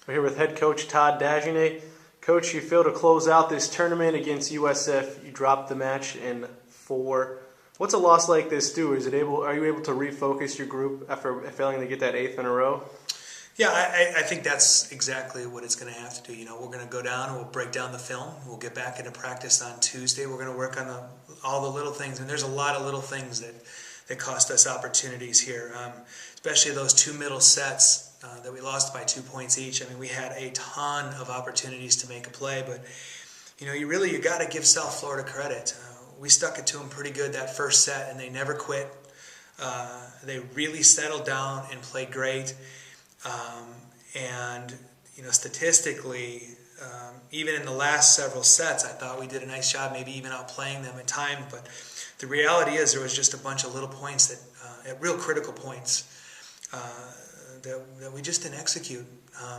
We're here with head coach Todd Dagenais. Coach, you failed to close out this tournament against USF. You dropped the match in 4. What's a loss like this do? Are you able to refocus your group after failing to get that 8th in a row? Yeah, I think that's exactly what it's going to have to do. We're going to go down, we'll break down the film, we'll get back into practice on Tuesday. We're going to work on all the little things, and there's a lot of little things that cost us opportunities here, especially those 2 middle sets that we lost by 2 points each. I mean, we had a ton of opportunities to make a play, but you got to give South Florida credit. We stuck it to them pretty good that first set, and they never quit. They really settled down and played great. Statistically, even in the last several sets, I thought we did a nice job, maybe even outplaying them at times. But the reality is there was just a bunch of little points at real critical points, that we just didn't execute.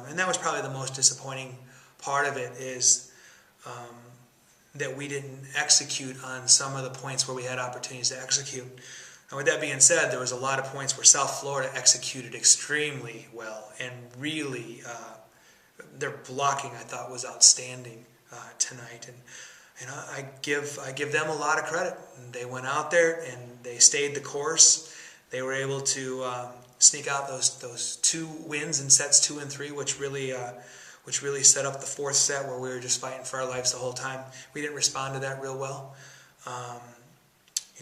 And that was probably the most disappointing part of it is that we didn't execute on some of the points where we had opportunities to execute. And with that being said, there was a lot of points where South Florida executed extremely well, and really their blocking, I thought, was outstanding tonight. And I give them a lot of credit. They went out there and they stayed the course. They were able to sneak out those 2 wins in sets 2 and 3, which really set up the 4th set where we were just fighting for our lives the whole time. We didn't respond to that real well.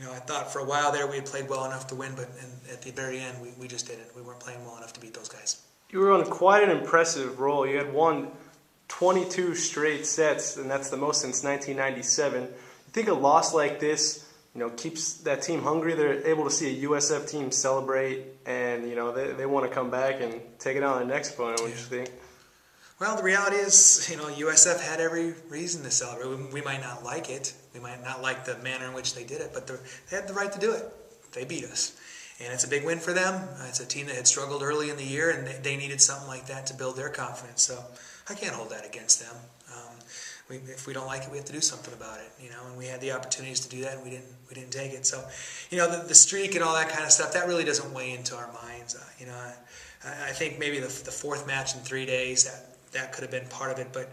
I thought for a while there we had played well enough to win, but at the very end we just didn't. We weren't playing well enough to beat those guys. You were on quite an impressive roll. You had won 22 straight sets, and that's the most since 1997. You think a loss like this, keeps that team hungry? They're able to see a USF team celebrate, and they want to come back and take it on the next opponent. What do you think? Well, the reality is, USF had every reason to celebrate. We might not like it. We might not like the manner in which they did it, but they had the right to do it. They beat us. And it's a big win for them. It's a team that had struggled early in the year, and they needed something like that to build their confidence. So I can't hold that against them. If we don't like it, we have to do something about it. And we had the opportunities to do that, and we didn't take it. So, the streak and all that kind of stuff, that really doesn't weigh into our minds. I think maybe the 4th match in 3 days, that could have been part of it, but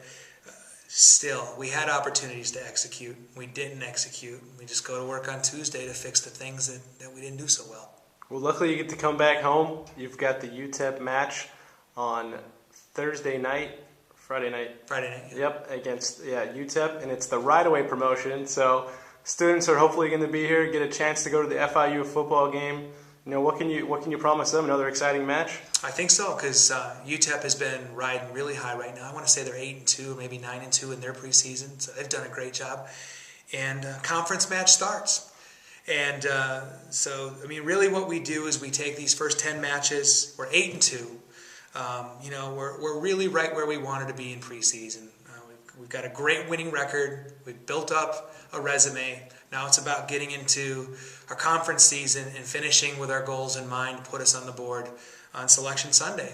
still, we had opportunities to execute. We didn't execute. We just go to work on Tuesday to fix the things that we didn't do so well. Well, luckily you get to come back home. You've got the UTEP match on Friday night. Yeah. Yep, against UTEP, and it's the right-away promotion. So students are hopefully going to be here, get a chance to go to the FIU football game. What can you promise them? Another exciting match? I think so, because UTEP has been riding really high right now. I want to say they're 8-2, or maybe 9-2 in their preseason. So they've done a great job. And conference match starts. And really what we do is we take these first 10 matches. We're 8-2. We're really right where we wanted to be in preseason. We've got a great winning record. We've built up a resume. Now it's about getting into our conference season and finishing with our goals in mind to put us on the board on Selection Sunday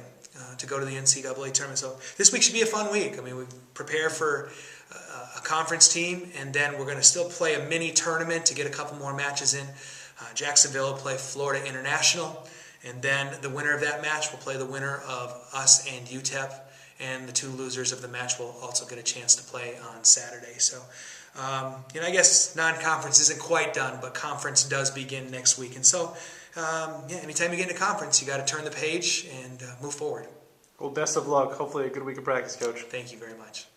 to go to the NCAA tournament. So this week should be a fun week. We prepare for a conference team, and then we're going to still play a mini tournament to get a couple more matches in. Jacksonville will play Florida International, and then the winner of that match will play the winner of us and UTEP, and the 2 losers of the match will also get a chance to play on Saturday. So, I guess non-conference isn't quite done, but conference does begin next week. And so, anytime you get into conference, you got to turn the page and move forward. Well, best of luck. Hopefully a good week of practice, Coach. Thank you very much.